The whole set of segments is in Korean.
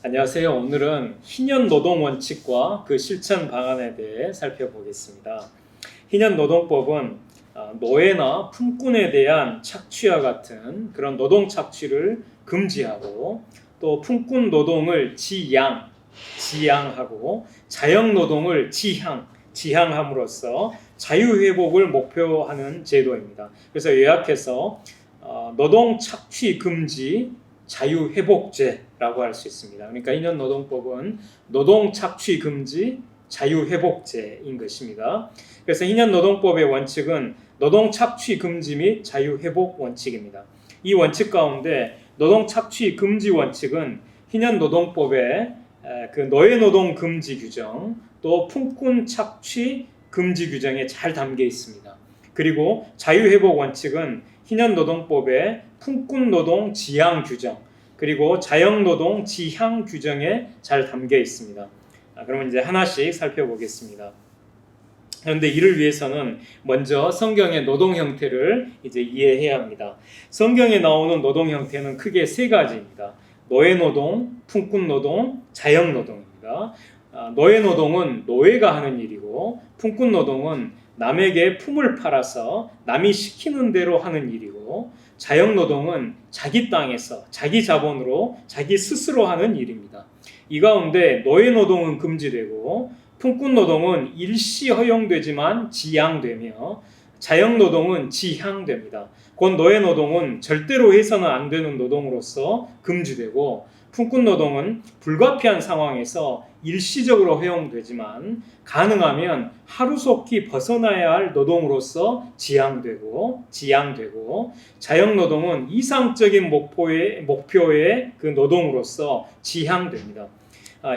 안녕하세요. 오늘은 희년 노동 원칙과 그 실천 방안에 대해 살펴보겠습니다. 희년 노동법은 노예나 품꾼에 대한 착취와 같은 그런 노동 착취를 금지하고 또 품꾼 노동을 지양하고 자영 노동을 지향함으로써 자유회복을 목표하는 제도입니다. 그래서 요약해서 노동 착취 금지 자유회복제라고 할 수 있습니다. 그러니까 희년 노동법은 노동 착취 금지 자유회복제인 것입니다. 그래서 희년 노동법의 원칙은 노동 착취 금지 및 자유회복 원칙입니다. 이 원칙 가운데 노동 착취 금지 원칙은 희년 노동법의 그 노예 노동 금지 규정 또 품꾼 착취 금지 규정에 잘 담겨 있습니다. 그리고 자유회복 원칙은 희년 노동법의 품꾼 노동 지향 규정 그리고 자영 노동 지향 규정에 잘 담겨 있습니다. 그러면 이제 하나씩 살펴보겠습니다. 그런데 이를 위해서는 먼저 성경의 노동 형태를 이제 이해해야 합니다. 성경에 나오는 노동 형태는 크게 세 가지입니다. 노예 노동, 품꾼 노동, 자영 노동입니다. 노예 노동은 노예가 하는 일이고 품꾼 노동은 남에게 품을 팔아서 남이 시키는 대로 하는 일이고 자영 노동은 자기 땅에서 자기 자본으로 자기 스스로 하는 일입니다. 이 가운데 노예 노동은 금지되고 품꾼 노동은 일시 허용되지만 지양되며 자영 노동은 지향됩니다. 곧 노예 노동은 절대로 해서는 안 되는 노동으로서 금지되고 품꾼 노동은 불가피한 상황에서 일시적으로 허용되지만 가능하면 하루속히 벗어나야 할 노동으로서 지향되고 자영 노동은 이상적인 목표의 그 노동으로서 지향됩니다.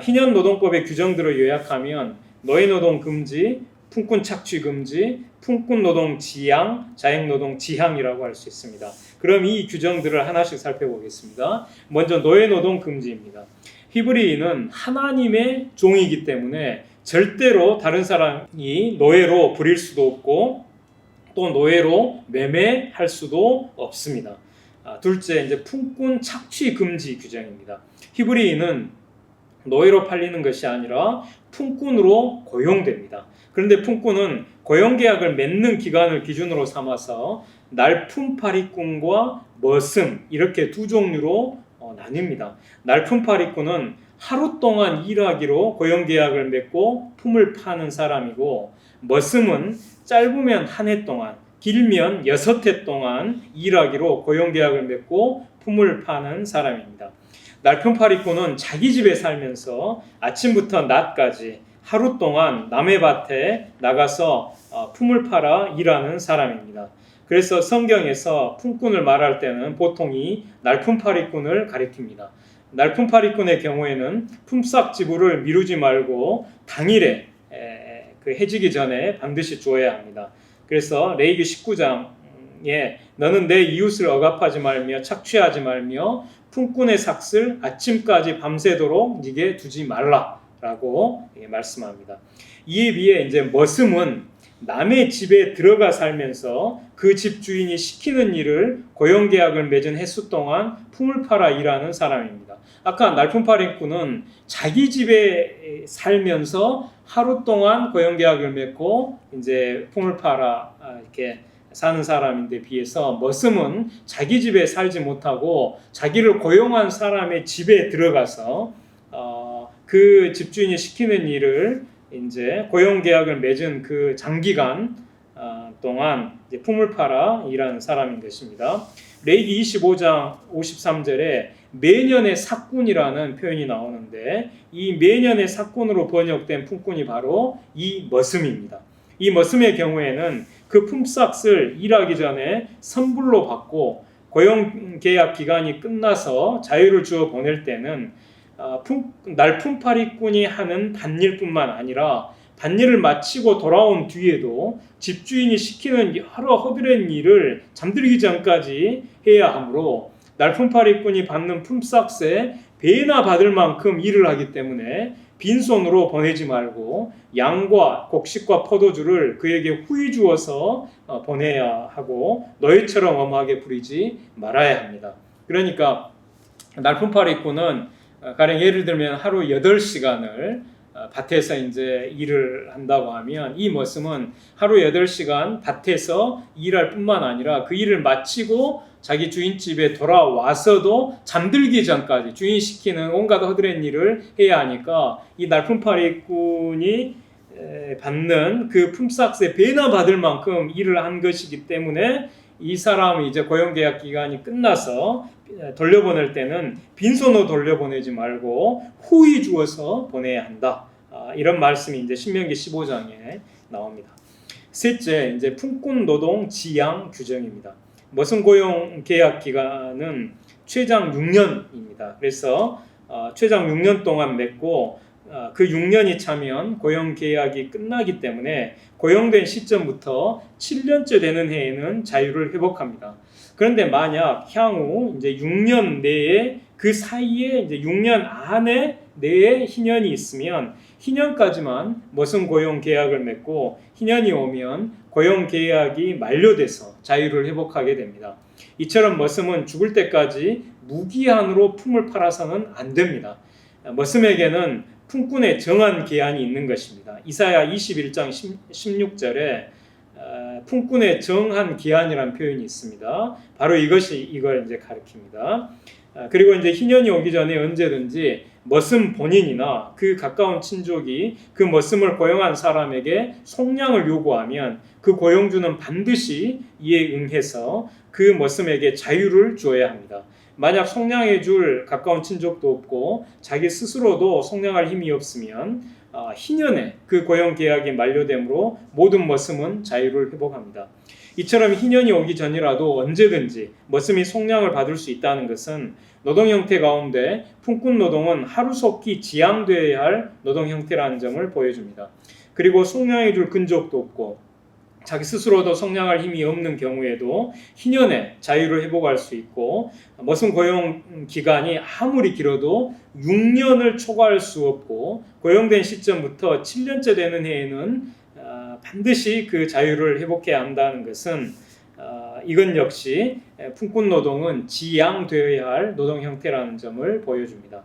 희년 노동법의 규정들을 요약하면 노예 노동 금지, 품꾼 착취 금지, 품꾼 노동 지향, 자영 노동 지향이라고 할 수 있습니다. 그럼 이 규정들을 하나씩 살펴보겠습니다. 먼저 노예 노동 금지입니다. 히브리인은 하나님의 종이기 때문에 절대로 다른 사람이 노예로 부릴 수도 없고 또 노예로 매매할 수도 없습니다. 둘째, 이제 품꾼 착취 금지 규정입니다. 히브리인은 노예로 팔리는 것이 아니라 품꾼으로 고용됩니다. 그런데 품꾼은 고용계약을 맺는 기간을 기준으로 삼아서 날품팔이꾼과 머슴 이렇게 두 종류로 나뉩니다. 날품팔이꾼은 하루 동안 일하기로 고용계약을 맺고 품을 파는 사람이고 머슴은 짧으면 한 해 동안 길면 6해 동안 일하기로 고용계약을 맺고 품을 파는 사람입니다. 날품팔이꾼은 자기 집에 살면서 아침부터 낮까지 하루 동안 남의 밭에 나가서 품을 팔아 일하는 사람입니다. 그래서 성경에서 품꾼을 말할 때는 보통 이 날품팔이꾼을 가리킵니다. 날품팔이꾼의 경우에는 품삯 지불을 미루지 말고 당일에 그 해지기 전에 반드시 주어야 합니다. 그래서 레위기 19장에 너는 내 이웃을 억압하지 말며 착취하지 말며 품꾼의 삭슬 아침까지 밤새도록 네게 두지 말라라고 말씀합니다. 이에 비해 이제 머슴은 남의 집에 들어가 살면서 그 집 주인이 시키는 일을 고용계약을 맺은 횟수 동안 품을 팔아 일하는 사람입니다. 아까 날품팔이꾼은 자기 집에 살면서 하루 동안 고용계약을 맺고 이제 품을 팔아 이렇게 사는 사람인데 비해서 머슴은 자기 집에 살지 못하고 자기를 고용한 사람의 집에 들어가서 그 집주인이 시키는 일을 이제 고용계약을 맺은 그 장기간 동안 이제 품을 팔아 일하는 사람인 것입니다. 레위기 25장 53절에 매년의 삭군이라는 표현이 나오는데 이 매년의 삭군으로 번역된 품꾼이 바로 이 머슴입니다. 이 머슴의 경우에는 그 품삯을 일하기 전에 선불로 받고 고용계약 기간이 끝나서 자유를 주어 보낼 때는 날품팔이꾼이 하는 밭일뿐만 아니라 밭일을 마치고 돌아온 뒤에도 집주인이 시키는 여러 허드렛 일을 잠들기 전까지 해야 하므로 날품팔이꾼이 받는 품삯에 배나 받을 만큼 일을 하기 때문에 빈손으로 보내지 말고 양과 곡식과 포도주를 그에게 후히 주어서 보내야 하고 노예처럼 엄하게 부리지 말아야 합니다. 그러니까 날품팔이꾼은 가령 예를 들면 하루 8시간을 밭에서 이제 일을 한다고 하면 이 머슴은 하루 8시간 밭에서 일할 뿐만 아니라 그 일을 마치고 자기 주인 집에 돌아와서도 잠들기 전까지 주인 시키는 온갖 허드렛 일을 해야 하니까 이 날품팔이꾼이 받는 그 품삯의 배나 받을 만큼 일을 한 것이기 때문에 이 사람이 이제 고용계약 기간이 끝나서 돌려보낼 때는 빈손으로 돌려보내지 말고 후히 주어서 보내야 한다. 이런 말씀이 이제 신명기 15장에 나옵니다. 셋째, 이제 품꾼 노동 지양 규정입니다. 머슴 고용 계약 기간은 최장 6년입니다. 그래서 최장 6년 동안 맺고 그 6년이 차면 고용 계약이 끝나기 때문에 고용된 시점부터 7년째 되는 해에는 자유를 회복합니다. 그런데 만약 향후 이제 6년 내에 그 사이에 이제 6년 안에 내에 희년이 있으면 희년까지만 머슴 고용 계약을 맺고 희년이 오면 고용 계약이 만료돼서 자유를 회복하게 됩니다. 이처럼 머슴은 죽을 때까지 무기한으로 품을 팔아서는 안 됩니다. 머슴에게는 품꾼의 정한 기한이 있는 것입니다. 이사야 21장 16절에 품꾼의 정한 기한이라는 표현이 있습니다. 바로 이걸 이제 가리킵니다. 그리고 이제 희년이 오기 전에 언제든지 머슴 본인이나 그 가까운 친족이 그 머슴을 고용한 사람에게 속량을 요구하면 그 고용주는 반드시 이에 응해서 그 머슴에게 자유를 주어야 합니다. 만약 속량해 줄 가까운 친족도 없고 자기 스스로도 속량할 힘이 없으면 희년에 그 고용 계약이 만료되므로 모든 머슴은 자유를 회복합니다. 이처럼 희년이 오기 전이라도 언제든지 머슴이 속량을 받을 수 있다는 것은 노동 형태 가운데 품꾼 노동은 하루속히 지양되어야 할 노동 형태라는 점을 보여줍니다. 그리고 속량해 줄 근족도 없고 자기 스스로도 속량할 힘이 없는 경우에도 희년에 자유를 회복할 수 있고 머슴 고용 기간이 아무리 길어도 6년을 초과할 수 없고 고용된 시점부터 7년째 되는 해에는 반드시 그 자유를 회복해야 한다는 것은 이건 역시 품꾼 노동은 지양되어야 할 노동 형태라는 점을 보여줍니다.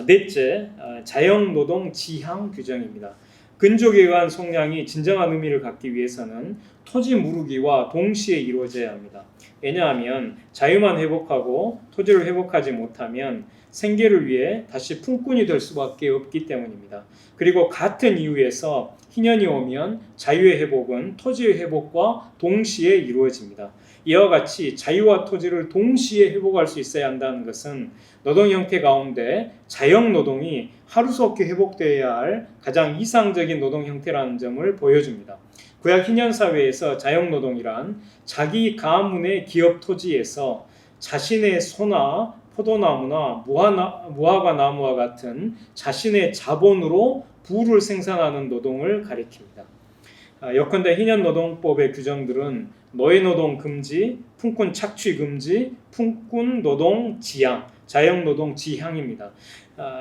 넷째, 자영 노동 지향 규정입니다. 근족에 의한 속량이 진정한 의미를 갖기 위해서는 토지 무르기와 동시에 이루어져야 합니다. 왜냐하면 자유만 회복하고 토지를 회복하지 못하면 생계를 위해 다시 품꾼이 될 수밖에 없기 때문입니다. 그리고 같은 이유에서 희년이 오면 자유의 회복은 토지의 회복과 동시에 이루어집니다. 이와 같이 자유와 토지를 동시에 회복할 수 있어야 한다는 것은 노동 형태 가운데 자영 노동이 하루속히 회복되어야 할 가장 이상적인 노동 형태라는 점을 보여줍니다. 구약 희년 사회에서 자영 노동이란 자기 가문의 기업 토지에서 자신의 소나 포도나무나 무화과 나무와 같은 자신의 자본으로 부를 생산하는 노동을 가리킵니다. 예컨대 희년 노동법의 규정들은 노예노동 금지, 품꾼 착취 금지, 품꾼 노동 지향, 자영 노동 지향입니다.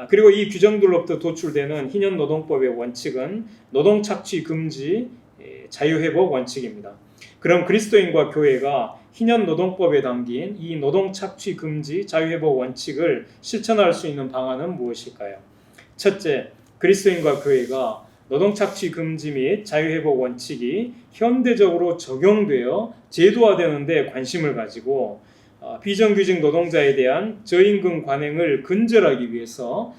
그리고 이 규정들로부터 도출되는 희년 노동법의 원칙은 노동 착취 금지, 자유회복 원칙입니다. 그럼 그리스도인과 교회가 희년 노동법에 담긴 이 노동 착취 금지, 자유회복 원칙을 실천할 수 있는 방안은 무엇일까요? 첫째, 그리스도인과 교회가 노동 착취 금지 및 자유회복 원칙이 현대적으로 적용되어 제도화되는 데 관심을 가지고 비정규직 노동자에 대한 저임금 관행을 근절하기 위해서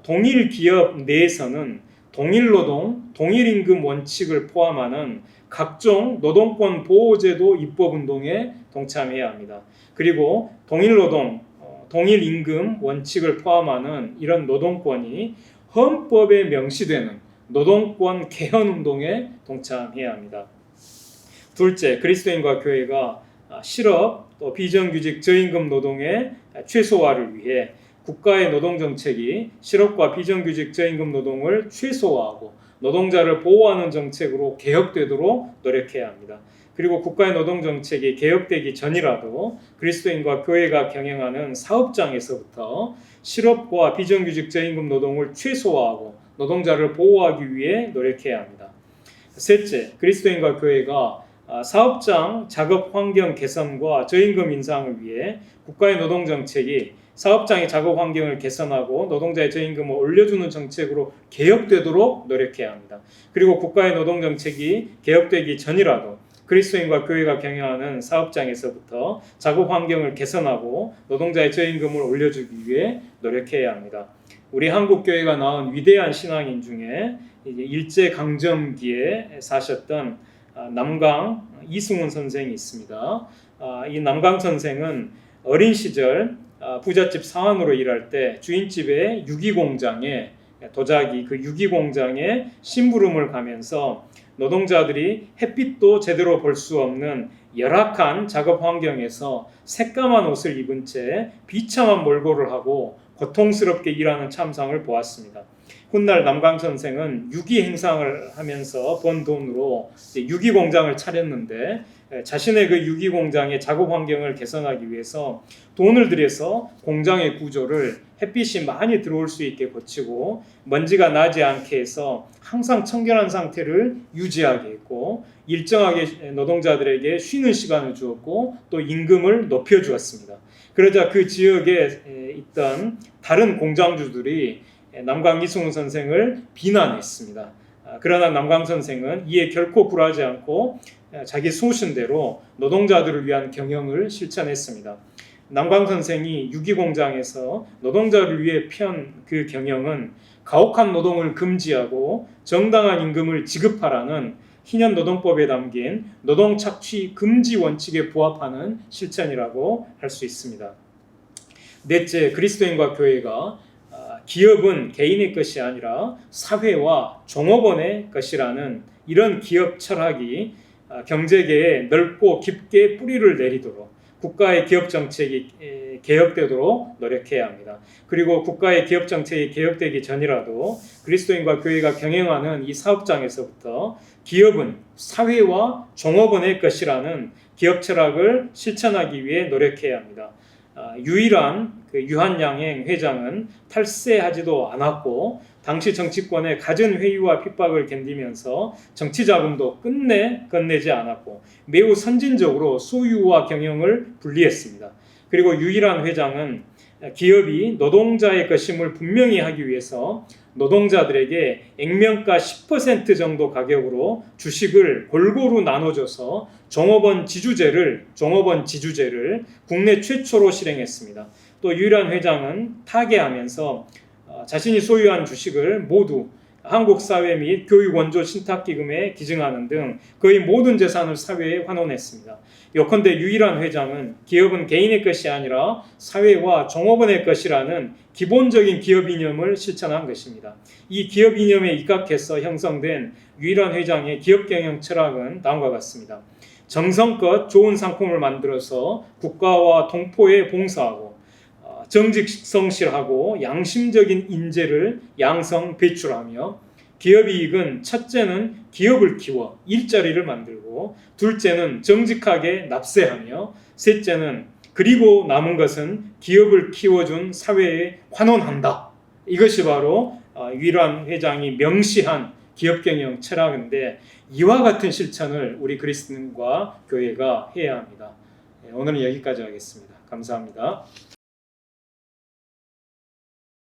동일 기업 내에서는 동일노동, 동일임금 원칙을 포함하는 각종 노동권 보호제도 입법운동에 동참해야 합니다. 그리고 동일노동, 동일임금 원칙을 포함하는 이런 노동권이 헌법에 명시되는 노동권 개헌운동에 동참해야 합니다. 둘째, 그리스도인과 교회가 실업, 또 비정규직 저임금 노동의 최소화를 위해 국가의 노동정책이 실업과 비정규직 저임금 노동을 최소화하고 노동자를 보호하는 정책으로 개혁되도록 노력해야 합니다. 그리고 국가의 노동정책이 개혁되기 전이라도 그리스도인과 교회가 경영하는 사업장에서부터 실업과 비정규직 저임금 노동을 최소화하고 노동자를 보호하기 위해 노력해야 합니다. 셋째, 그리스도인과 교회가 사업장 작업 환경 개선과 저임금 인상을 위해 국가의 노동정책이 사업장의 작업 환경을 개선하고 노동자의 저임금을 올려주는 정책으로 개혁되도록 노력해야 합니다. 그리고 국가의 노동 정책이 개혁되기 전이라도 그리스도인과 교회가 경영하는 사업장에서부터 작업 환경을 개선하고 노동자의 저임금을 올려주기 위해 노력해야 합니다. 우리 한국 교회가 낳은 위대한 신앙인 중에 일제 강점기에 사셨던 남강 이승훈 선생이 있습니다. 이 남강 선생은 어린 시절 부잣집 사원으로 일할 때 주인집의 유기공장에 도자기 그 유기공장에 심부름을 가면서 노동자들이 햇빛도 제대로 볼 수 없는 열악한 작업 환경에서 새까만 옷을 입은 채 비참한 몰골을 하고 고통스럽게 일하는 참상을 보았습니다. 훗날 남강 선생은 유기 행상을 하면서 번 돈으로 유기 공장을 차렸는데 자신의 그 유기 공장의 작업 환경을 개선하기 위해서 돈을 들여서 공장의 구조를 햇빛이 많이 들어올 수 있게 고치고 먼지가 나지 않게 해서 항상 청결한 상태를 유지하게 했고 일정하게 노동자들에게 쉬는 시간을 주었고 또 임금을 높여주었습니다. 그러자 그 지역에 있던 다른 공장주들이 남강 이승훈 선생을 비난했습니다. 그러나 남강 선생은 이에 결코 굴하지 않고 자기 소신대로 노동자들을 위한 경영을 실천했습니다. 남강 선생이 유기공장에서 노동자를 위해 편 그 경영은 가혹한 노동을 금지하고 정당한 임금을 지급하라는 희년 노동법에 담긴 노동 착취 금지 원칙에 부합하는 실천이라고 할 수 있습니다. 넷째, 그리스도인과 교회가 기업은 개인의 것이 아니라 사회와 종업원의 것이라는 이런 기업 철학이 경제계에 넓고 깊게 뿌리를 내리도록 국가의 기업 정책이 개혁되도록 노력해야 합니다. 그리고 국가의 기업 정책이 개혁되기 전이라도 그리스도인과 교회가 경영하는 이 사업장에서부터 기업은 사회와 종업원의 것이라는 기업 철학을 실천하기 위해 노력해야 합니다. 유일한 유한양행 회장은 탈세하지도 않았고 당시 정치권의 갖은 회유와 핍박을 견디면서 정치 자금도 끝내 건네지 않았고 매우 선진적으로 소유와 경영을 분리했습니다. 그리고 유일한 회장은 기업이 노동자의 것임을 분명히 하기 위해서 노동자들에게 액면가 10% 정도 가격으로 주식을 골고루 나눠줘서 종업원 지주제를 국내 최초로 실행했습니다. 또 유일한 회장은 타계하면서 자신이 소유한 주식을 모두 한국사회 및 교육원조 신탁기금에 기증하는 등 거의 모든 재산을 사회에 환원했습니다. 요컨대 유일한 회장은 기업은 개인의 것이 아니라 사회와 종업원의 것이라는 기본적인 기업 이념을 실천한 것입니다. 이 기업 이념에 입각해서 형성된 유일한 회장의 기업 경영 철학은 다음과 같습니다. 정성껏 좋은 상품을 만들어서 국가와 동포에 봉사하고 정직성실하고 양심적인 인재를 양성 배출하며 기업 이익은 첫째는 기업을 키워 일자리를 만들고 둘째는 정직하게 납세하며 셋째는 그리고 남은 것은 기업을 키워준 사회에 환원한다. 이것이 바로 유일한 회장이 명시한 기업경영 철학인데 이와 같은 실천을 우리 그리스도인과 교회가 해야 합니다. 오늘은 여기까지 하겠습니다. 감사합니다.